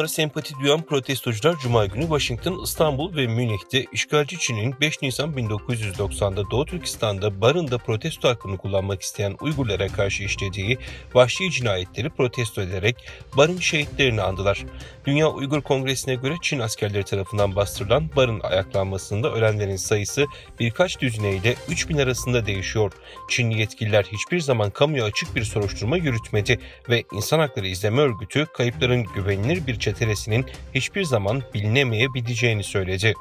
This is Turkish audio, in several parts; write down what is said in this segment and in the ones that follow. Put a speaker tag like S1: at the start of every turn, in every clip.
S1: Uygarlığa sempati duyan protestocular Cuma günü Washington, İstanbul ve Münih'te işgalci Çin'in 5 Nisan 1990'da Doğu Türkistan'da barında protesto hakkını kullanmak isteyen Uygurlara karşı işlediği vahşi cinayetleri protesto ederek barın şehitlerini andılar. Dünya Uygur Kongresi'ne göre Çin askerleri tarafından bastırılan barın ayaklanmasında ölenlerin sayısı birkaç düzine ile 3000 arasında değişiyor. Çinli yetkililer hiçbir zaman kamuya açık bir soruşturma yürütmedi ve İnsan Hakları İzleme Örgütü kayıpların güvenilir bir çetelesinin hiçbir zaman bilinemeyebileceğini söyledi.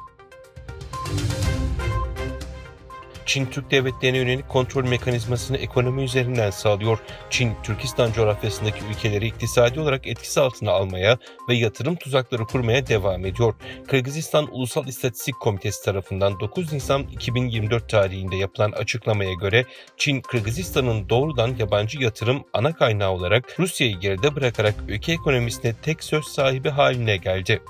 S1: Çin, Türk devletlerine yönelik kontrol mekanizmasını ekonomi üzerinden sağlıyor. Çin, Türkistan coğrafyasındaki ülkeleri iktisadi olarak etkisi altına almaya ve yatırım tuzakları kurmaya devam ediyor. Kırgızistan Ulusal İstatistik Komitesi tarafından 9 Nisan 2024 tarihinde yapılan açıklamaya göre Çin, Kırgızistan'ın doğrudan yabancı yatırım ana kaynağı olarak Rusya'yı geride bırakarak ülke ekonomisine tek söz sahibi haline geldi.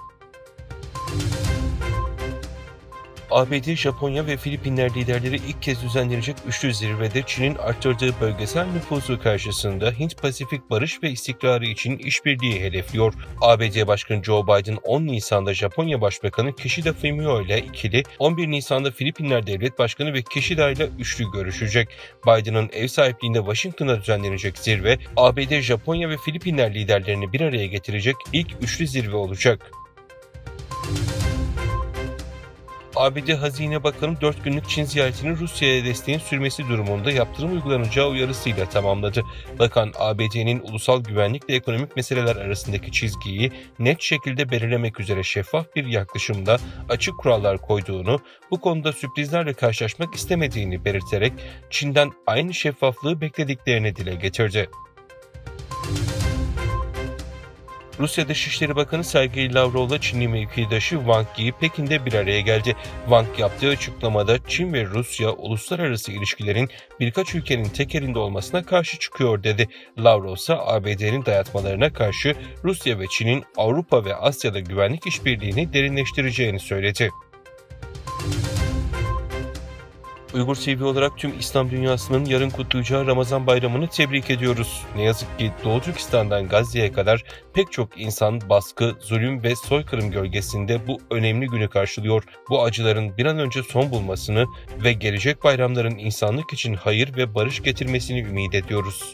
S1: ABD, Japonya ve Filipinler liderleri ilk kez düzenlenecek üçlü zirvede Çin'in arttırdığı bölgesel nüfuzu karşısında Hint-Pasifik barış ve istikrarı için işbirliği hedefliyor. ABD Başkanı Joe Biden 10 Nisan'da Japonya Başbakanı Kishida Fumio ile ikili, 11 Nisan'da Filipinler Devlet Başkanı ve Kishida ile üçlü görüşecek. Biden'ın ev sahipliğinde Washington'da düzenlenecek zirve, ABD, Japonya ve Filipinler liderlerini bir araya getirecek ilk üçlü zirve olacak. ABD Hazine Bakanı 4 günlük Çin ziyaretini Rusya'ya desteğin sürmesi durumunda yaptırım uygulanacağı uyarısıyla tamamladı. Bakan, ABD'nin ulusal güvenlik ve ekonomik meseleler arasındaki çizgiyi net şekilde belirlemek üzere şeffaf bir yaklaşımda açık kurallar koyduğunu, bu konuda sürprizlerle karşılaşmak istemediğini belirterek Çin'den aynı şeffaflığı beklediklerini dile getirdi. Rusya Dışişleri Bakanı Sergey Lavrov'la Çinli mevkidaşı Wang Yi Pekin'de bir araya geldi. Wang yaptığı açıklamada Çin ve Rusya uluslararası ilişkilerin birkaç ülkenin tek elinde olmasına karşı çıkıyor dedi. Lavrov ise ABD'nin dayatmalarına karşı Rusya ve Çin'in Avrupa ve Asya'da güvenlik işbirliğini derinleştireceğini söyledi. Uygur TV olarak tüm İslam dünyasının yarın kutlayacağı Ramazan bayramını tebrik ediyoruz. Ne yazık ki Doğu Türkistan'dan Gazze'ye kadar pek çok insan baskı, zulüm ve soykırım gölgesinde bu önemli günü karşılıyor. Bu acıların bir an önce son bulmasını ve gelecek bayramların insanlık için hayır ve barış getirmesini ümit ediyoruz.